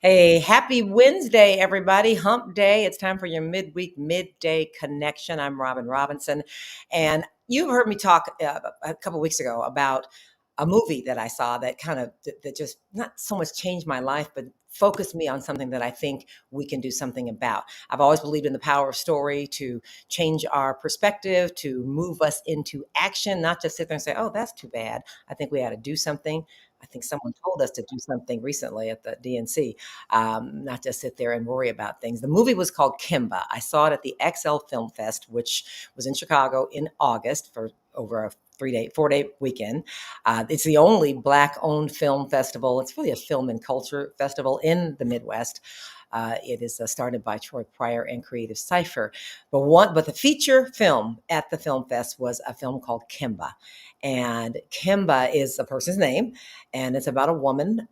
Hey, happy Wednesday, everybody. Hump day. It's time for your midday connection. I'm Robin Robinson. And you heard me talk a couple weeks ago about a movie that I saw that that just not so much changed my life, but focused me on something that I think we can do something about. I've always believed in the power of story to change our perspective, to move us into action, not just sit there and say, oh, that's too bad. I think we ought to do something. I think someone told us to do something recently at the DNC, not just sit there and worry about things. The movie was called Kemba. I saw it at the XL Film Fest, which was in Chicago in August for over a 4-day weekend. It's the only Black-owned film festival. It's really a film and culture festival in the Midwest. It is started by Troy Pryor and Creative Cipher. But the feature film at the film fest was a film called Kemba, and Kemba is a person's name, and it's about a woman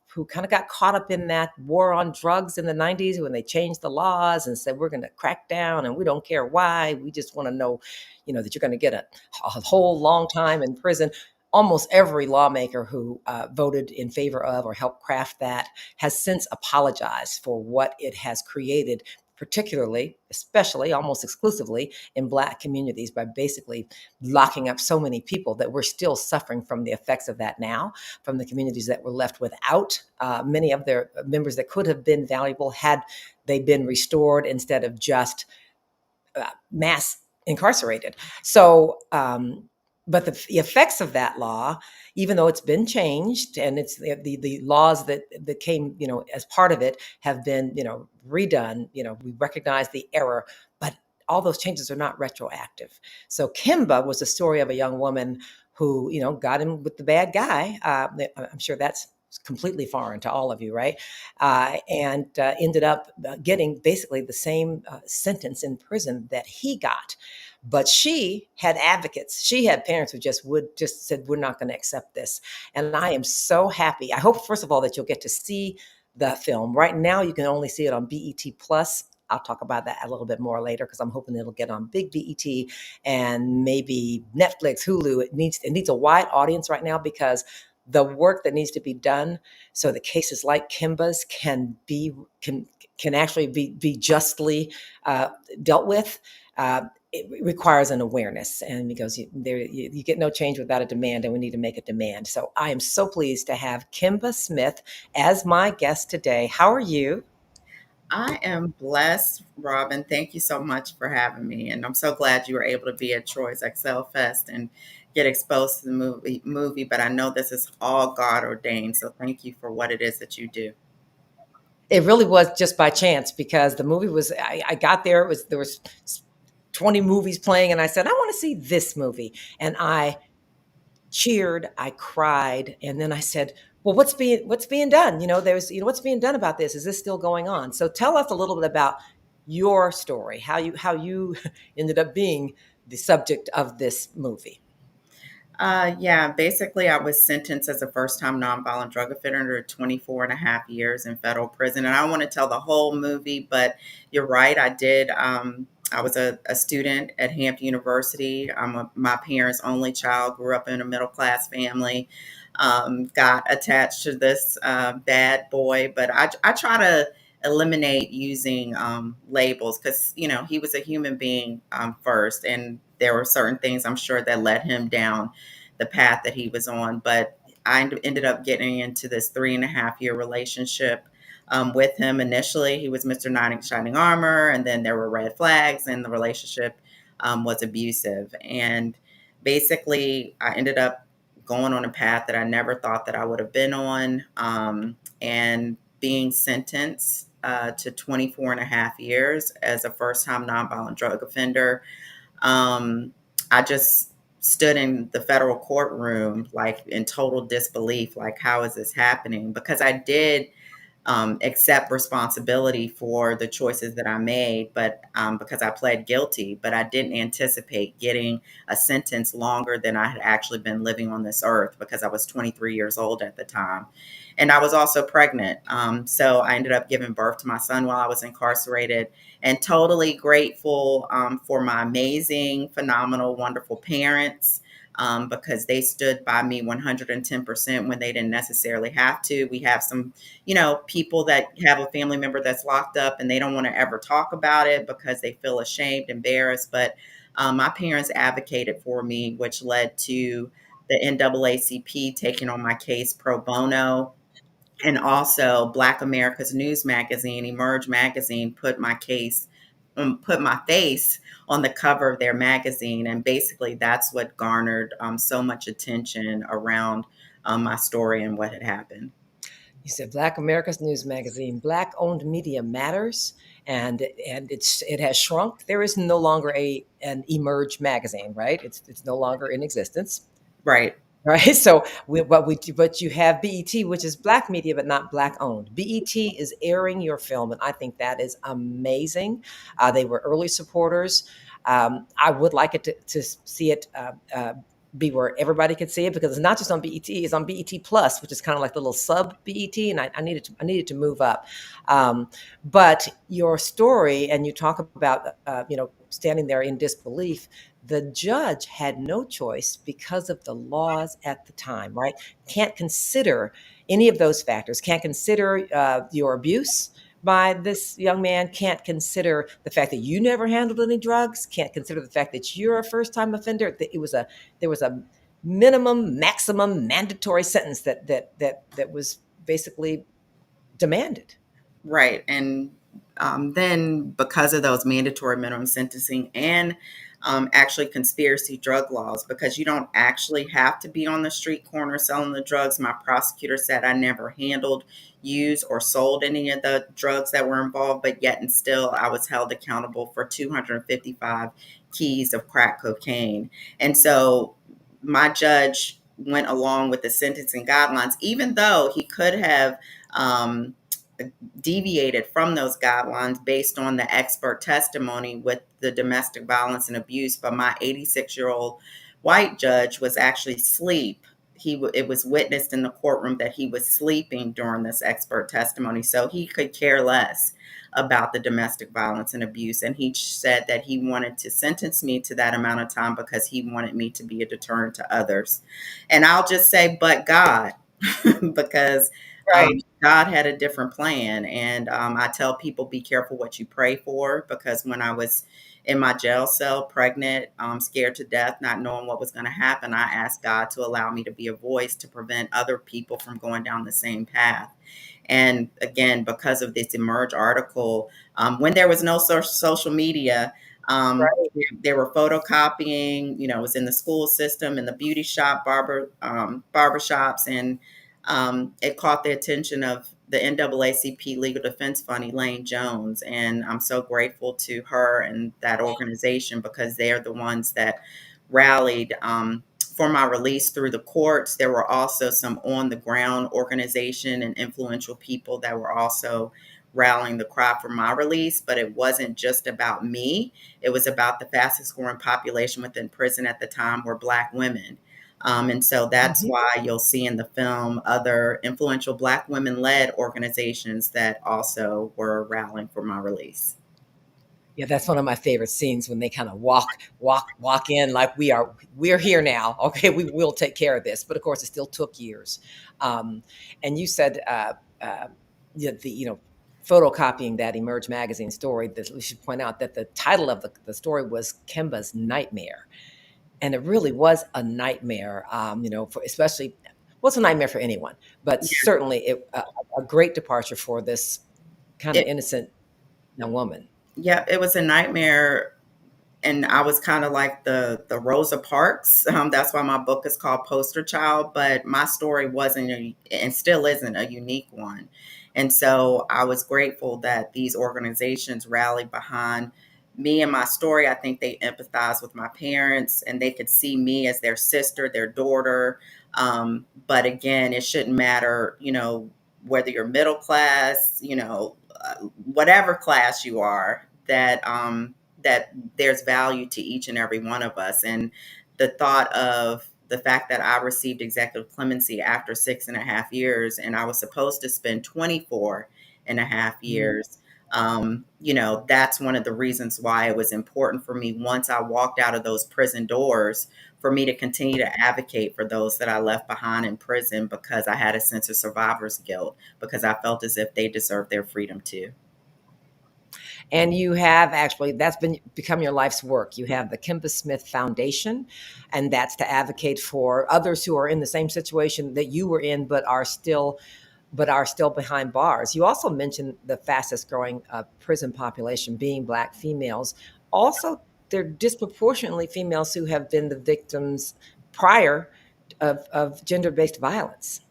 who kind of got caught up in that war on drugs in the 90s when they changed the laws and said, we're going to crack down and we don't care why. We just want to know, that you're going to get a whole long time in prison. Almost every lawmaker who voted in favor of or helped craft that has since apologized for what it has created, particularly, especially, almost exclusively in Black communities, by basically locking up so many people that we're still suffering from the effects of that now, from the communities that were left without many of their members that could have been valuable had they been restored instead of just mass incarcerated. So, but the effects of that law, even though it's been changed and it's the laws that came, as part of it have been, redone, we recognize the error, but all those changes are not retroactive. So Kimba was the story of a young woman who, got in with the bad guy. I'm sure that's completely foreign to all of you, right? And ended up getting basically the same sentence in prison that he got. But she had advocates. She had parents who just said, we're not going to accept this. And I am so happy. I hope, first of all, that you'll get to see the film. Right now, you can only see it on BET Plus. I'll talk about that a little bit more later because I'm hoping it'll get on big BET and maybe Netflix, Hulu. It needs a wide audience right now because the work that needs to be done so that cases like Kimba's can actually be justly dealt with. It requires an awareness, and because you get no change without a demand, and we need to make a demand. So I am so pleased to have Kemba Smith as my guest today. How are you? I am blessed, Robin. Thank you so much for having me. And I'm so glad you were able to be at Troy's Excel Fest and get exposed to the movie. But I know this is all God ordained. So thank you for what it is that you do. It really was just by chance because the movie was. I got there. There was 20 movies playing, and I said I want to see this movie, and I cheered, I cried, and then I said, "Well, what's being done? What's being done about this? Is this still going on?" So tell us a little bit about your story, how you ended up being the subject of this movie. Yeah, basically, I was sentenced as a first time nonviolent drug offender to 24 and a half years in federal prison. And I don't want to tell the whole movie, but you're right. I did. I was a student at Hampton University. My parents' only child, grew up in a middle class family, got attached to this bad boy. But I try to eliminate using labels because, he was a human being first. And there were certain things I'm sure that led him down the path that he was on. But I ended up getting into this 3.5 year relationship with him. Initially, he was Mr. Knight in Shining Armor, and then there were red flags, and the relationship was abusive. And basically, I ended up going on a path that I never thought that I would have been on, and being sentenced to 24 and a half years as a first time nonviolent drug offender. I just stood in the federal courtroom like in total disbelief, like, how is this happening? Because I did accept responsibility for the choices that I made, but because I pled guilty, but I didn't anticipate getting a sentence longer than I had actually been living on this earth because I was 23 years old at the time. And I was also pregnant. So I ended up giving birth to my son while I was incarcerated, and totally grateful for my amazing, phenomenal, wonderful parents. because they stood by me 110% when they didn't necessarily have to. We have some, people that have a family member that's locked up and they don't want to ever talk about it because they feel ashamed, embarrassed. But my parents advocated for me, which led to the NAACP taking on my case pro bono. And also Black America's News Magazine, Emerge Magazine, put my face on the cover of their magazine. And basically that's what garnered so much attention around my story and what had happened. You said Black America's News Magazine, Black owned media matters, and it has shrunk. There is no longer a an Emerge magazine, right? It's no longer in existence. Right. Right. So but you have BET, which is Black media, but not Black owned. BET is airing your film, and I think that is amazing. They were early supporters. I would like it to see it be where everybody could see it, because it's not just on BET; it's on BET Plus, which is kind of like the little sub BET, and I needed to move up. But your story, and you talk about standing there in disbelief. The judge had no choice because of the laws at the time, right? Can't consider any of those factors, can't consider your abuse by this young man, can't consider the fact that you never handled any drugs, can't consider the fact that you're a first time offender. There was a minimum, maximum, mandatory sentence that was basically demanded. Right. And then because of those mandatory minimum sentencing and actually conspiracy drug laws, because you don't actually have to be on the street corner selling the drugs. My prosecutor said I never handled, used, or sold any of the drugs that were involved, but yet and still I was held accountable for 255 keys of crack cocaine. And so my judge went along with the sentencing guidelines, even though he could have um, deviated from those guidelines based on the expert testimony with the domestic violence and abuse. But my 86-year-old white judge was actually asleep. It was witnessed in the courtroom that he was sleeping during this expert testimony, so he could care less about the domestic violence and abuse. And he said that he wanted to sentence me to that amount of time because he wanted me to be a deterrent to others. And I'll just say, but God, because Right. God had a different plan. And I tell people, be careful what you pray for, because when I was in my jail cell, pregnant, scared to death, not knowing what was going to happen, I asked God to allow me to be a voice to prevent other people from going down the same path. And again, because of this Emerge article, when there was no social media, Right. they were photocopying, it was in the school system, in the beauty shop, barber shops, and it caught the attention of the NAACP Legal Defense Fund, Elaine Jones. And I'm so grateful to her and that organization, because they're the ones that rallied for my release through the courts. There were also some on the ground organization and influential people that were also rallying the cry for my release. But it wasn't just about me. It was about the fastest growing population within prison at the time were Black women. And so that's Mhm. why you'll see in the film other influential Black women led organizations that also were rallying for my release. Yeah, that's one of my favorite scenes, when they kind of walk in like we're here now. Okay, we will take care of this. But of course, it still took years. Um, and you said photocopying that Emerge magazine story. That we should point out that the title of the story was Kemba's Nightmare, and it really was a nightmare. For especially, well, it's a nightmare for anyone, but certainly a great departure for this kind of It, innocent young woman. yeah, it was a nightmare, and I was kind of like the Rosa Parks. That's why my book is called Poster Child. But my story wasn't and still isn't a unique one. And so I was grateful that these organizations rallied behind me and my story. I think they empathized with my parents, and they could see me as their sister, their daughter. But again, it shouldn't matter, whether you're middle class, whatever class you are, that there's value to each and every one of us. And the thought of the fact that I received executive clemency after 6.5 years, and I was supposed to spend 24 and a half Mm. years That's one of the reasons why it was important for me once I walked out of those prison doors for me to continue to advocate for those that I left behind in prison because I had a sense of survivor's guilt because I felt as if they deserved their freedom too. And you have actually, that's been become your life's work. You have the Kemba Smith Foundation, and that's to advocate for others who are in the same situation that you were in, but are still behind bars. You also mentioned the fastest growing prison population being Black females. Also, they're disproportionately females who have been the victims prior of gender based violence.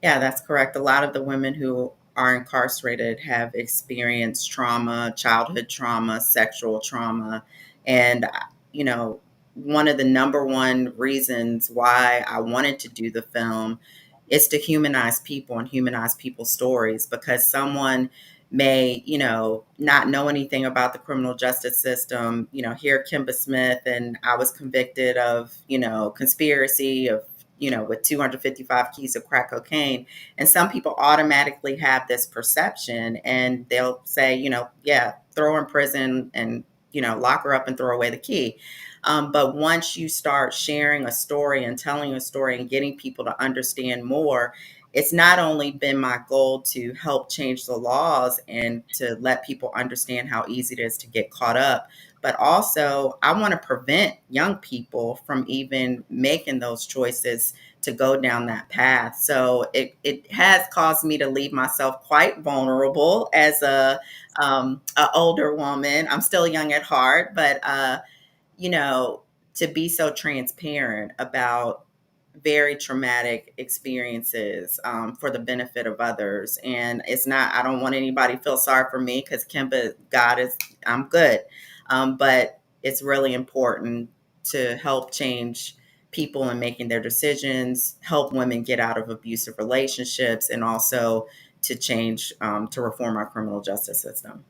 Yeah, that's correct. A lot of the women who are incarcerated have experienced trauma, childhood trauma, sexual trauma. And, you know, one of the number one reasons why I wanted to do the film is to humanize people and humanize people's stories because someone may, not know anything about the criminal justice system, hear Kemba Smith and I was convicted of, conspiracy of with 255 keys of crack cocaine. And some people automatically have this perception and they'll say, yeah, throw her in prison and, lock her up and throw away the key. But once you start sharing a story and telling a story and getting people to understand more, it's not only been my goal to help change the laws and to let people understand how easy it is to get caught up, but also I want to prevent young people from even making those choices to go down that path. So it has caused me to leave myself quite vulnerable as a older woman. I'm still young at heart, but you know, to be so transparent about very traumatic experiences for the benefit of others. And it's not, I don't want anybody to feel sorry for me because Kimba, God is, I'm good. But it's really important to help change people in making their decisions, help women get out of abusive relationships, and also to change, to reform our criminal justice system.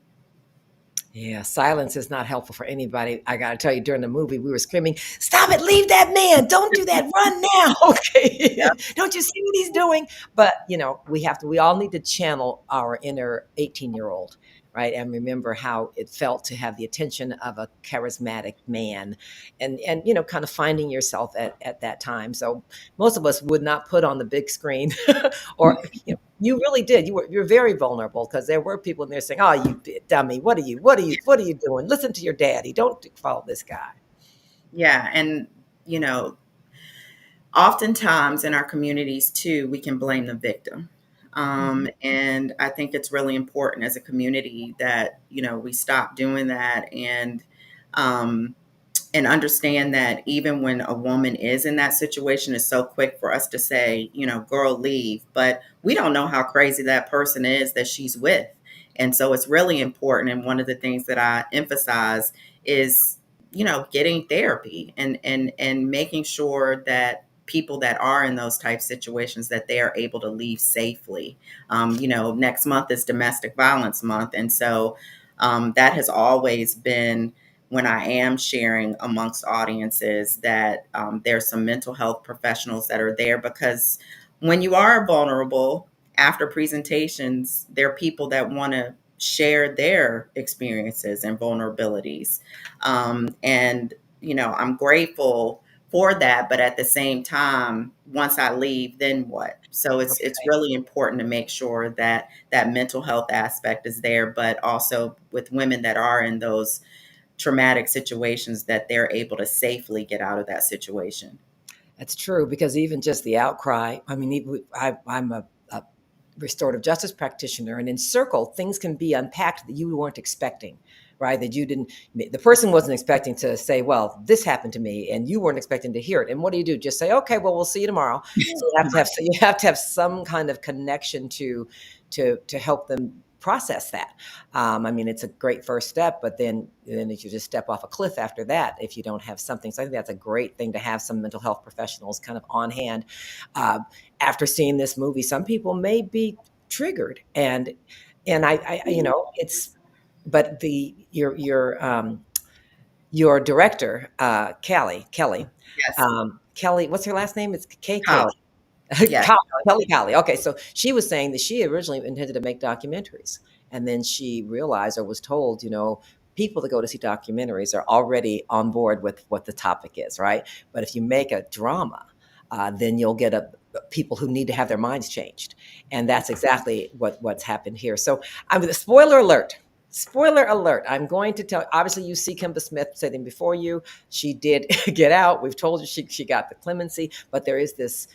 Yeah, silence is not helpful for anybody. I got to tell you, during the movie, we were screaming, "Stop it! Leave that man! Don't do that! Run now!" Okay, don't you see what he's doing? But we have to. We all need to channel our inner 18-year-old, right, and remember how it felt to have the attention of a charismatic man, and kind of finding yourself at that time. So most of us would not put on the big screen, or you really did. You're very vulnerable because there were people in there saying, "Oh, you dummy! What are you doing? Listen to your daddy. Don't follow this guy." Yeah. And, you know, oftentimes in our communities too, we can blame the victim. Mhm. And I think it's really important as a community that, we stop doing that um, and understand that even when a woman is in that situation, it's so quick for us to say, girl, leave. But we don't know how crazy that person is that she's with. And so it's really important. And one of the things that I emphasize is, getting therapy and making sure that people that are in those type situations that they are able to leave safely. Next month is domestic violence month. And so that has always been when I am sharing amongst audiences that there's some mental health professionals that are there because when you are vulnerable after presentations, there are people that want to share their experiences and vulnerabilities. And, I'm grateful for that. But at the same time, once I leave, then what? So it's Okay. really important to make sure that that mental health aspect is there, but also with women that are in those traumatic situations that they're able to safely get out of that situation. That's true because even just the outcry. I mean, I'm a restorative justice practitioner, and in Circle, things can be unpacked that you weren't expecting, right? That you didn't. The person wasn't expecting to say, "Well, this happened to me," and you weren't expecting to hear it. And what do? Just say, "Okay, well, we'll see you tomorrow." So you have to have some kind of connection to help them process that. I mean, it's a great first step, but then if you just step off a cliff after that, if you don't have something. So I think that's a great thing to have some mental health professionals kind of on hand. Uh, After seeing this movie, some people may be triggered, and it's, but your director, Kelly, Yes, Kelly, what's her last name? It's KK. college. Yes. Kelly Colley. Okay, so she was saying that she originally intended to make documentaries, and then she realized or was told, people that go to see documentaries are already on board with what the topic is, right? But if you make a drama, then you'll get people who need to have their minds changed, and that's exactly what's happened here. So, I'm spoiler alert. Spoiler alert. I'm going to tell. Obviously, you see Kemba Smith sitting before you. She did get out. We've told you she got the clemency, but there is this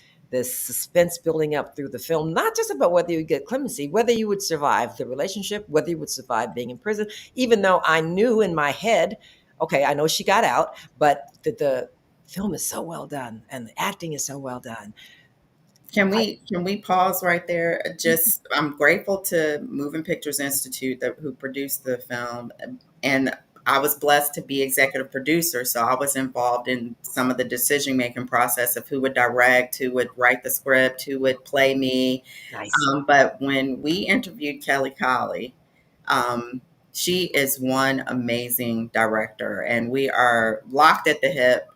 suspense building up through the film, not just about whether you get clemency, whether you would survive the relationship, whether you would survive being in prison, even though I knew in my head, okay, I know she got out, but the film is so well done and the acting is so well done. Can we pause right there? Just I'm grateful to Moving Pictures Institute that who produced the film, and I was blessed to be executive producer, so I was involved in some of the decision making process of who would direct, who would write the script, who would play me. Nice. But when we interviewed Kelly Colley, um, she is one amazing director, and we are locked at the hip.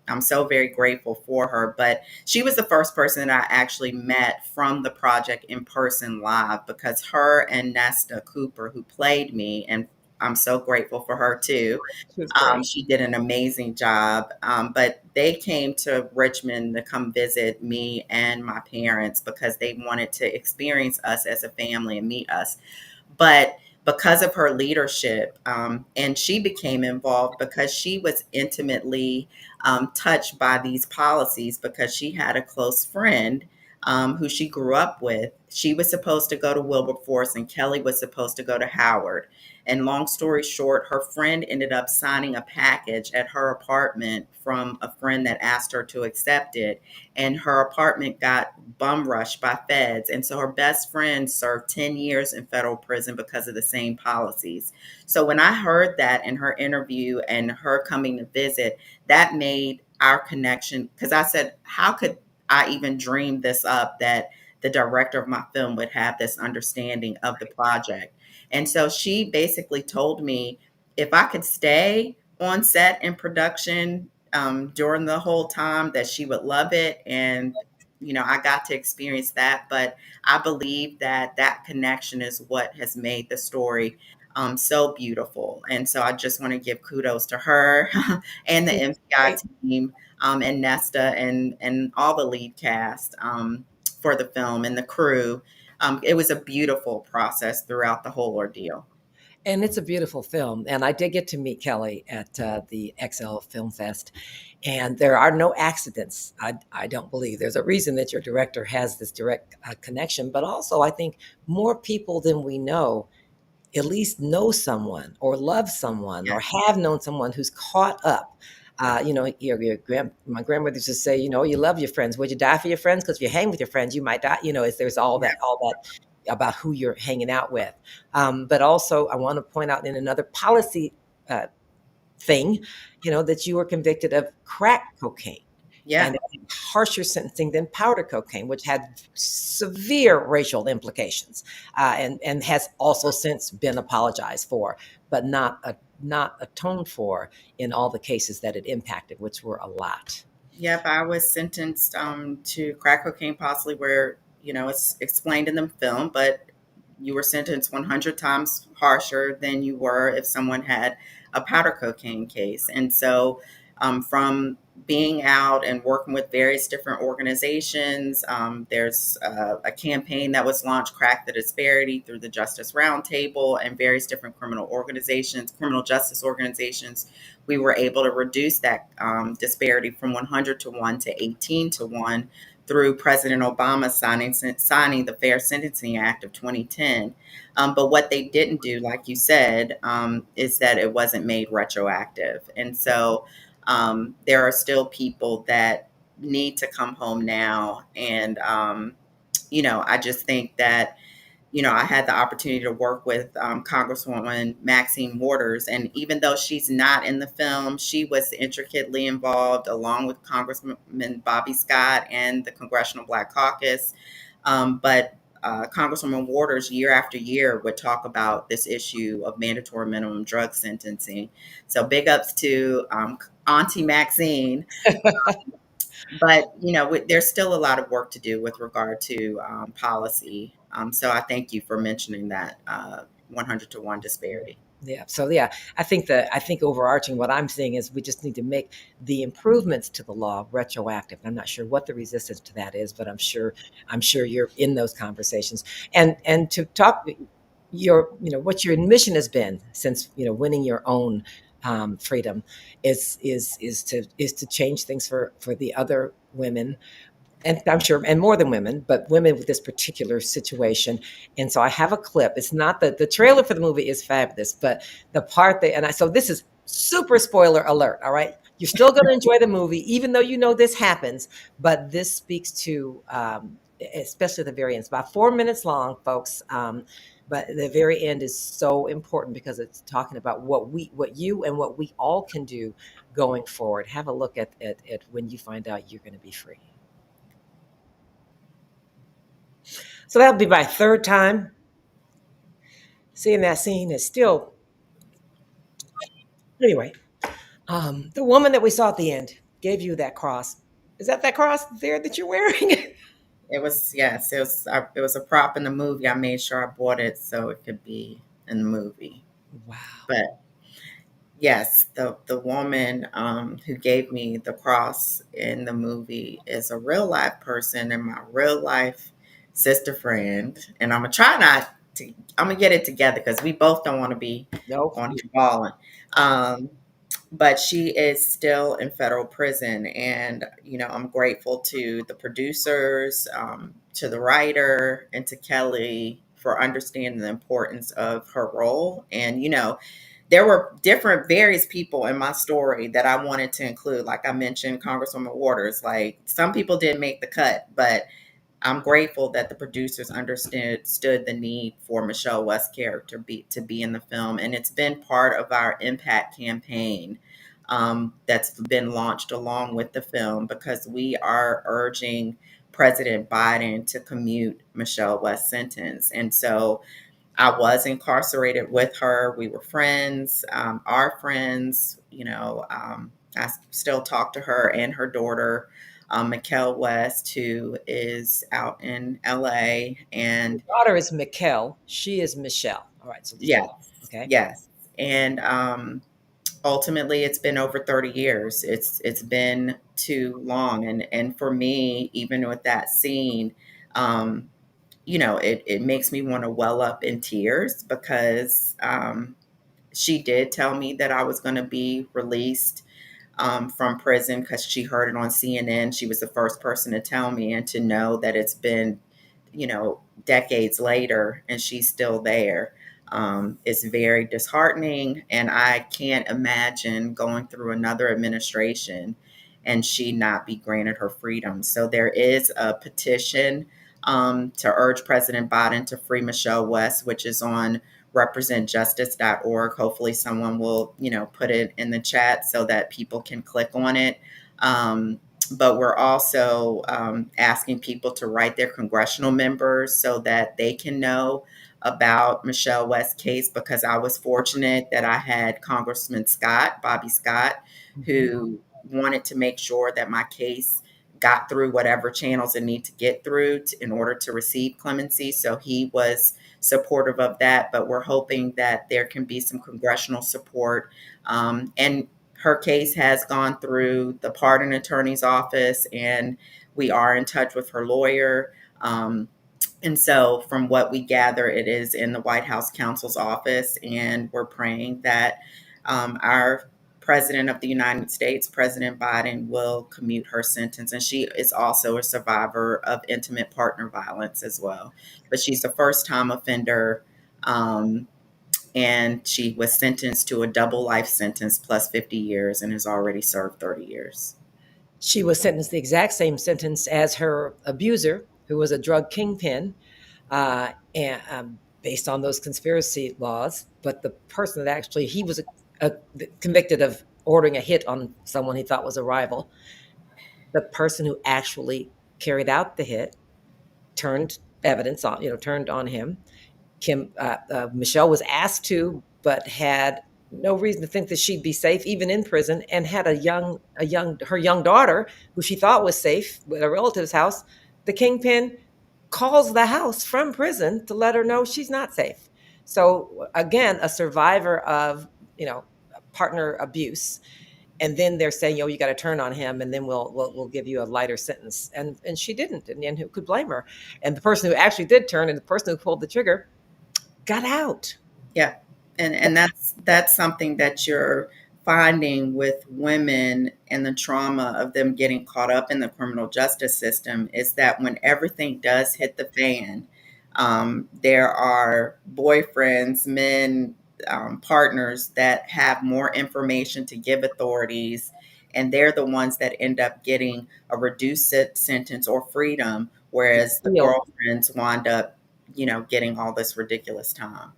I'm so very grateful for her. But she was the first person that I actually met from the project in person live because her and Nesta Cooper, who played me, and I'm so grateful for her too. She was great. She did an amazing job. But they came to Richmond to come visit me and my parents because they wanted to experience us as a family and meet us. But because of her leadership, and she became involved because she was intimately touched by these policies because she had a close friend who she grew up with. She was supposed to go to Wilberforce and Kelly was supposed to go to Howard. And long story short, her friend ended up signing a package at her apartment from a friend that asked her to accept it. And her apartment got bum rushed by feds. And so her best friend served 10 years in federal prison because of the same policies. So when I heard that in her interview and her coming to visit, that made our connection because I said, how could I even dream this up that the director of my film would have this understanding of the project? And so she basically told me if I could stay on set in production during the whole time, that she would love it. And, I got to experience that. But I believe that that connection is what has made the story so beautiful. And so I just want to give kudos to her and the She's MCI great. team and Nesta and all the lead cast for the film and the crew. It was a beautiful process throughout the whole ordeal. And it's a beautiful film. And I did get to meet Kelly at the XL Film Fest. And there are no accidents. I don't believe there's a reason that your director has this direct connection. But also, I think more people than we know at least know someone or love someone Yeah. or have known someone who's caught up. My grandmother used to say, you love your friends. Would you die for your friends? Because if you hang with your friends, you might die. There's all that about who you're hanging out with. But also, I want to point out in another policy uh, thing, that you were convicted of crack cocaine Yeah. and harsher sentencing than powder cocaine, which had severe racial implications, and has also since been apologized for, but not atoned for in all the cases that it impacted, which were a lot. Yep, I was sentenced to crack cocaine, possibly where it's explained in the film, but you were sentenced 100 times harsher than you were if someone had a powder cocaine case. And so, from being out and working with various different organizations, there's a campaign that was launched, Crack the Disparity, through the Justice Roundtable and various different criminal justice organizations. We were able to reduce that disparity from 100 to 1 to 18 to 1 through President Obama signing the Fair Sentencing Act of 2010. But what they didn't do, like you said, is that it wasn't made retroactive. And so there are still people that need to come home now. And, I just think that I had the opportunity to work with Congresswoman Maxine Waters. And even though she's not in the film, she was intricately involved along with Congressman Bobby Scott and the Congressional Black Caucus. But Congresswoman Waters, year after year, would talk about this issue of mandatory minimum drug sentencing. So big ups to Auntie Maxine. But there's still a lot of work to do with regard to policy. So I thank you for mentioning that 100 to 1 disparity. Yeah. So yeah, I think overarching what I'm seeing is we just need to make the improvements to the law retroactive. I'm not sure what the resistance to that is, but I'm sure you're in those conversations. And to talk your what your mission has been since winning your own freedom is to change things for the other women, and I'm sure, and more than women, but women with this particular situation. And so I have a clip. It's not the trailer for the movie is fabulous, but the part that, so this is super spoiler alert. All right. You're still going to enjoy the movie, even though you know this happens, but this speaks to, especially the very end. It's about 4 minutes long, folks. But the very end is so important because it's talking about what you and what we all can do going forward. Have a look at when you find out you're going to be free. So that'll be my third time seeing that scene. Is still anyway. The woman that we saw at the end gave you that cross. Is that cross there that you're wearing? It was, yes, it was a prop in the movie. I made sure I bought it so it could be in the movie. Wow. But yes, the woman who gave me the cross in the movie is a real life person and my real life sister friend. And I'm gonna try not to. I'm gonna get it together because we both don't want to be No. on here balling. Um, but she is still in federal prison, and I'm grateful to the producers, to the writer, and to Kelly for understanding the importance of her role. And there were different various people in my story that I wanted to include. Like I mentioned, Congresswoman Waters. Like some people didn't make the cut, but I'm grateful that the producers understood the need for Michelle West's character to be in the film, and it's been part of our impact campaign that's been launched along with the film because we are urging President Biden to commute Michelle West's sentence, and so I was incarcerated with her. We were friends, our friends. I still talk to her and her daughter, Mikkel West, who is out in LA. Your And daughter is Mikkel. She is Michelle. All right. So just yes, okay. yes. And ultimately, it's been over 30 years. It's been too long. And for me, even with that scene, um, it makes me want to well up in tears because she did tell me that I was going to be released from prison because she heard it on CNN. She was the first person to tell me, and to know that it's been, decades later and she's still there is very disheartening. And I can't imagine going through another administration and she not be granted her freedom. So there is a petition to urge President Biden to free Michelle West, which is on representjustice.org. Hopefully someone will, put it in the chat so that people can click on it. But we're also asking people to write their congressional members so that they can know about Michelle West's case, because I was fortunate that I had Congressman Scott, Bobby Scott, Mhm. who wanted to make sure that my case got through whatever channels it need to get through in order to receive clemency. So he was supportive of that, but we're hoping that there can be some congressional support. And her case has gone through the pardon attorney's office, and we are in touch with her lawyer. And so, from what we gather, it is in the White House counsel's office, and we're praying that our President of the United States, President Biden, will commute her sentence. And she is also a survivor of intimate partner violence as well. But she's a first time offender. And she was sentenced to a double life sentence plus 50 years and has already served 30 years. She was sentenced the exact same sentence as her abuser, who was a drug kingpin, and based on those conspiracy laws. But the person that actually he was convicted of ordering a hit on someone he thought was a rival. The person who actually carried out the hit turned evidence on, turned on him. Michelle was asked to, but had no reason to think that she'd be safe even in prison, and had her young daughter, who she thought was safe at a relative's house. The kingpin calls the house from prison to let her know she's not safe. So again, a survivor of, you know, partner abuse. And then they're saying, "Yo, you got to turn on him, and then we'll give you a lighter sentence." And she didn't, and who could blame her? And the person who actually did turn, and the person who pulled the trigger, got out. Yeah. And that's something that you're finding with women and the trauma of them getting caught up in the criminal justice system is that when everything does hit the fan, there are boyfriends, men, partners that have more information to give authorities, and they're the ones that end up getting a reduced sentence or freedom, whereas the Deal. girlfriends wind up, getting all this ridiculous time.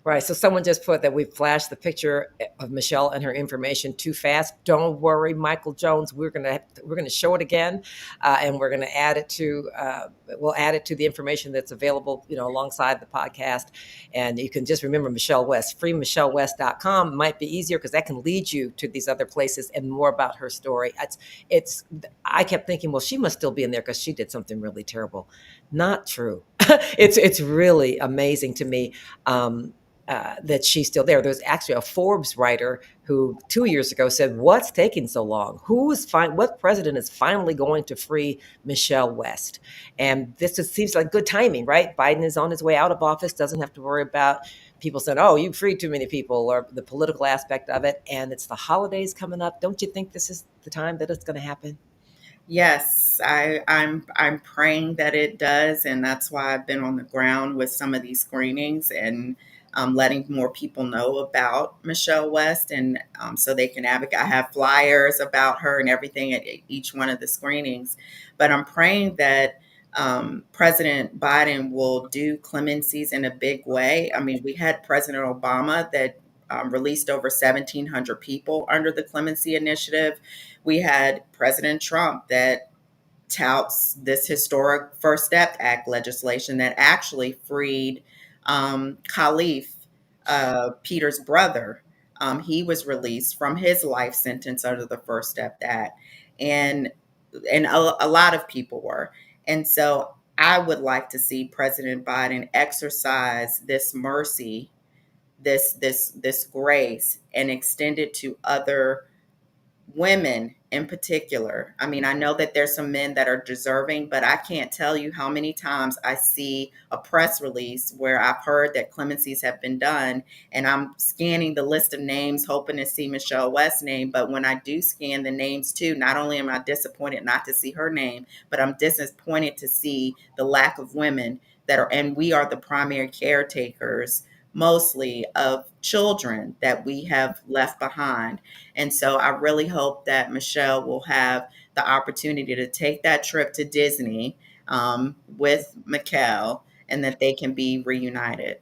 Right. So someone just put that we flashed the picture of Michelle and her information too fast. Don't worry, Michael Jones. We're gonna show it again, and we're gonna add it to we'll add it to the information that's available, alongside the podcast. And you can just remember Michelle West. FreeMichelleWest.com might be easier because that can lead you to these other places and more about her story. It's. I kept thinking, well, she must still be in there because she did something really terrible. Not true. It's really amazing to me. That she's still there. There's actually a Forbes writer who 2 years ago said, "What's taking so long? What president is finally going to free Michelle West?" And this just seems like good timing, right? Biden is on his way out of office, doesn't have to worry about people saying, "Oh, you freed too many people," or the political aspect of it. And it's the holidays coming up. Don't you think this is the time that it's going to happen? Yes, I'm praying that it does, and that's why I've been on the ground with some of these screenings and letting more people know about Michelle West, and so they can advocate. I have flyers about her and everything at each one of the screenings, but I'm praying that President Biden will do clemencies in a big way. I mean, we had President Obama that released over 1,700 people under the clemency initiative. We had President Trump that touts this historic First Step Act legislation that actually freed Khalif, Peter's brother. He was released from his life sentence under the First Step Act, and a lot of people were. And so I would like to see President Biden exercise this mercy, this grace, and extend it to other women in particular. I mean, I know that there's some men that are deserving, but I can't tell you how many times I see a press release where I've heard that clemencies have been done, and I'm scanning the list of names hoping to see Michelle West's name. But when I do scan the names too, not only am I disappointed not to see her name, but I'm disappointed to see the lack of women that are, and we are the primary caretakers mostly of children that we have left behind. And so I really hope that Michelle will have the opportunity to take that trip to Disney with Mikkel, and that they can be reunited.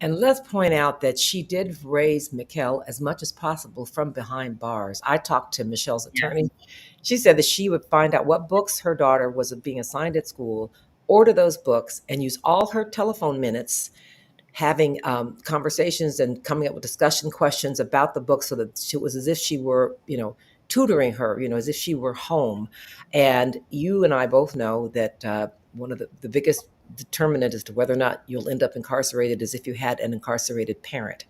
And let's point out that she did raise Mikkel as much as possible from behind bars. I talked to Michelle's attorney. Yes. She said that she would find out what books her daughter was being assigned at school, order those books, and use all her telephone minutes having conversations and coming up with discussion questions about the book, so that it was as if she were, tutoring her, as if she were home. And you and I both know that one of the biggest determinant as to whether or not you'll end up incarcerated is if you had an incarcerated parent.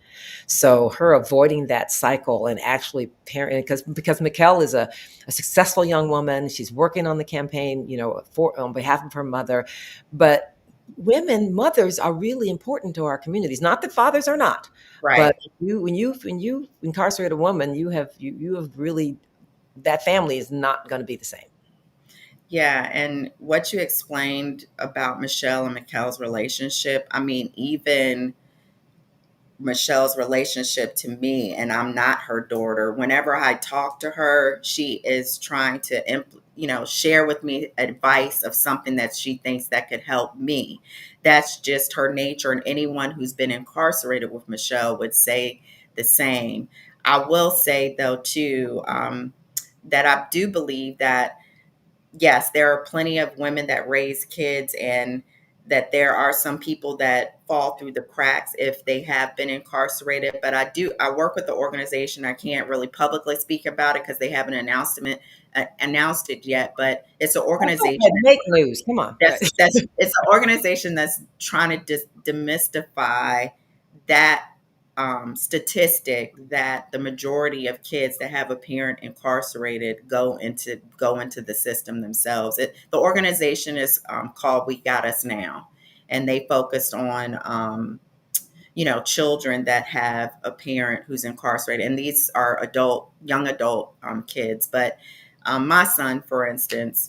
So her avoiding that cycle and actually parenting, because Mikkel is a successful young woman. She's working on the campaign, on behalf of her mother. But mothers are really important to our communities. Not that fathers are not, but Right. when you incarcerate a woman, you have really, that family is not going to be the same. Yeah, and what you explained about Michelle and Mikkel's relationship, I mean, even Michelle's relationship to me, and I'm not her daughter. Whenever I talk to her, she is trying to, share with me advice of something that she thinks that could help me. That's just her nature, and anyone who's been incarcerated with Michelle would say the same. I will say though too, that I do believe that yes, there are plenty of women that raise kids and that there are some people that fall through the cracks if they have been incarcerated. But I work with the organization. I can't really publicly speak about it because they haven't announced it yet. But it's an Oh, go organization ahead, make news. Come on. that's it's an organization that's trying to demystify that statistic that the majority of kids that have a parent incarcerated go into the system themselves. The organization is called We Got Us Now, and they focused on children that have a parent who's incarcerated, and these are young adult kids. But my son, for instance,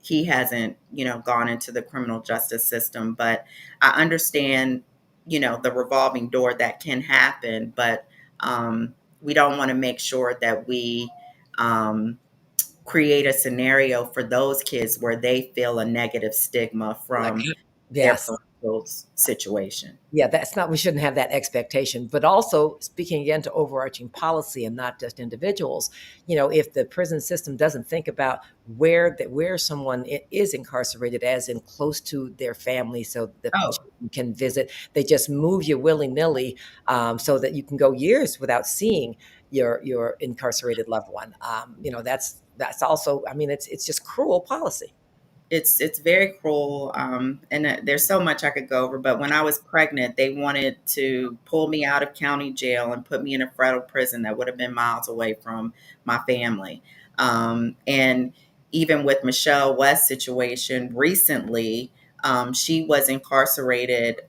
he hasn't, gone into the criminal justice system, but I understand, the revolving door that can happen, but we don't want to make sure that we um, create a scenario for those kids where they feel a negative stigma Like, from their yes. parental situation. Yeah, that's not, we shouldn't have that expectation. But also, speaking again to overarching policy and not just individuals, if the prison system doesn't think about where someone is incarcerated, as in close to their family, so that the Oh, children can visit, they just move you willy nilly, so that you can go years without seeing your incarcerated loved one. That's also, I mean, it's just cruel policy. it's very cruel, and there's so much I could go over. But when I was pregnant, they wanted to pull me out of county jail and put me in a federal prison that would have been miles away from my family. And even with Michelle West's situation recently, she was incarcerated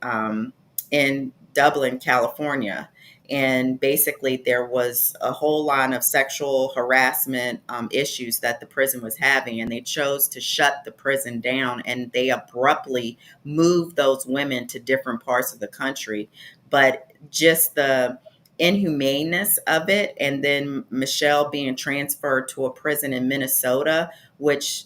in Dublin, California. And basically, there was a whole line of sexual harassment issues that the prison was having, and they chose to shut the prison down. And they abruptly moved those women to different parts of the country. But just the inhumaneness of it, and then Michelle being transferred to a prison in Minnesota, which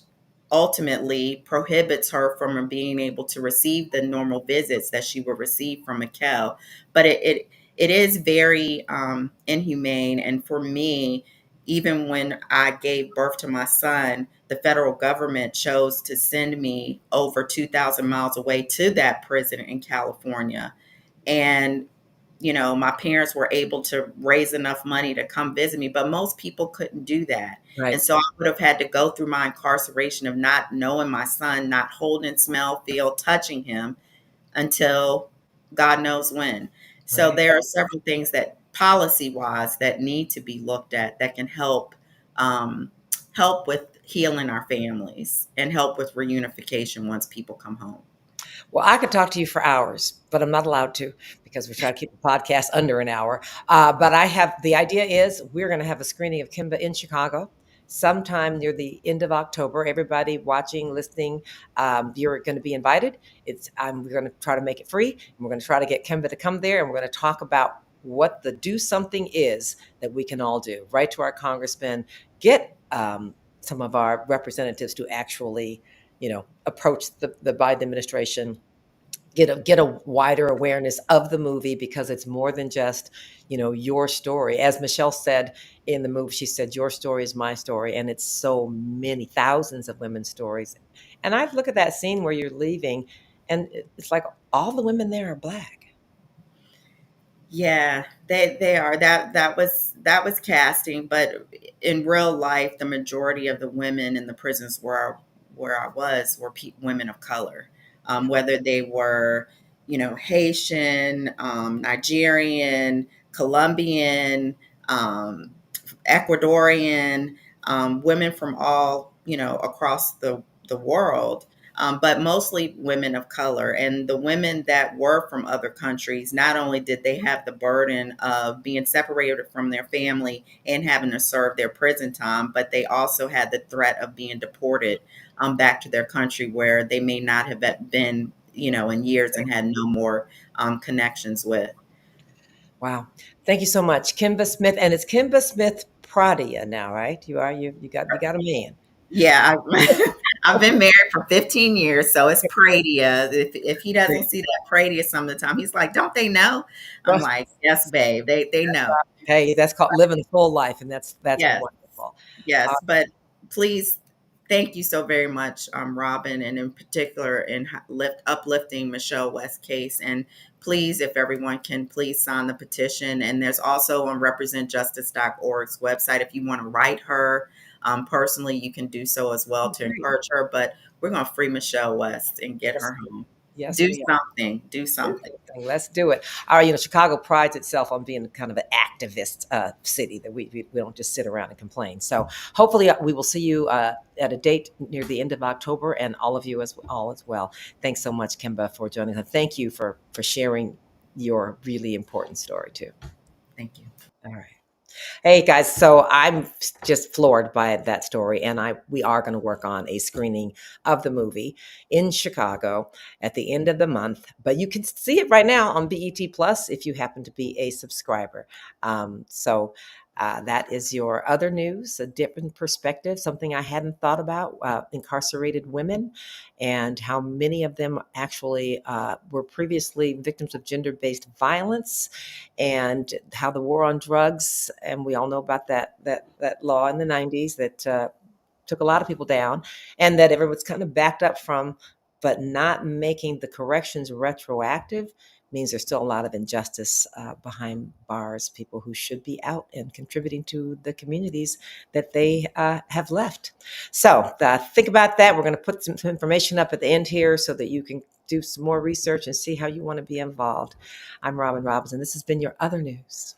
ultimately prohibits her from being able to receive the normal visits that she would receive from Mikkel. But it is very inhumane. And for me, even when I gave birth to my son, the federal government chose to send me over 2,000 miles away to that prison in California. And, my parents were able to raise enough money to come visit me, but most people couldn't do that. And Right. so I would have had to go through my incarceration of not knowing my son, not holding, smell, feel, touching him until God knows when. So Right. there are several things that policy wise that need to be looked at that can um, help with healing our families and help with reunification once people come home. Well, I could talk to you for hours, but I'm not allowed to because we try to keep the podcast under an hour. But the idea is we're going to have a screening of Kimba in Chicago sometime near the end of October. Everybody watching, listening, you're going to be invited. We're going to try to make it free, and we're going to try to get Kimba to come there, and we're going to talk about what the do something is that we can all do. Write to our congressman, get some of our representatives to actually approach the Biden administration, get a wider awareness of the movie, because it's more than just your story. As Michelle said in the movie, she said your story is my story, and it's so many thousands of women's stories. And I look at that scene where you're leaving, and it's like all the women there are black. Yeah, they are. That was casting, but in real life, the majority of the women in the prisons where I was were women of color, whether they were, Haitian, Nigerian, Colombian, um, Ecuadorian, women from all, across the world, but mostly women of color. And the women that were from other countries, not only did they have the burden of being separated from their family and having to serve their prison time, but they also had the threat of being deported back to their country where they may not have been, in years and had no more connections with. Wow. Thank you so much. Kimba Smith, and it's Kimba Smith Pradia now, right? You got a man. Yeah, I've been married for 15 years, so it's Pradia. If he doesn't see that Pradia some of the time, he's like, "Don't they know?" I'm Well, like, "Yes, babe, they know." hey, that's called living a full life, and that's Yes, wonderful. yes, but please, Thank you so very much, Robin, and in particular in uplifting Michelle West's case. And please, if everyone can, please sign the petition. And there's also on representjustice.org's website. If you want to write her personally, you can do so as well Oh, to great. encourage her. But we're going to free Michelle West and get Yes, her home. yes, Do we are. something. Do Do something. something. Let's do it. All right, Chicago prides itself on being kind of an activist city that we don't just sit around and complain. So hopefully we will see you at a date near the end of October, and all of you as well. Thanks so much, Kemba, for joining us. Thank you for sharing your really important story too. Thank you. All right. Hey guys, so I'm just floored by that story, and we are going to work on a screening of the movie in Chicago at the end of the month. But you can see it right now on BET Plus if you happen to be a subscriber. That is your other news, a different perspective, something I hadn't thought about: incarcerated women, and how many of them actually were previously victims of gender-based violence, and how the war on drugs, and we all know about that law in the 90s that took a lot of people down, and that everyone's kind of backed up from, but not making the corrections retroactive means there's still a lot of injustice behind bars, people who should be out and contributing to the communities that they have left. So think about that. We're going to put some information up at the end here so that you can do some more research and see how you want to be involved. I'm Robin Robinson. This has been your other news.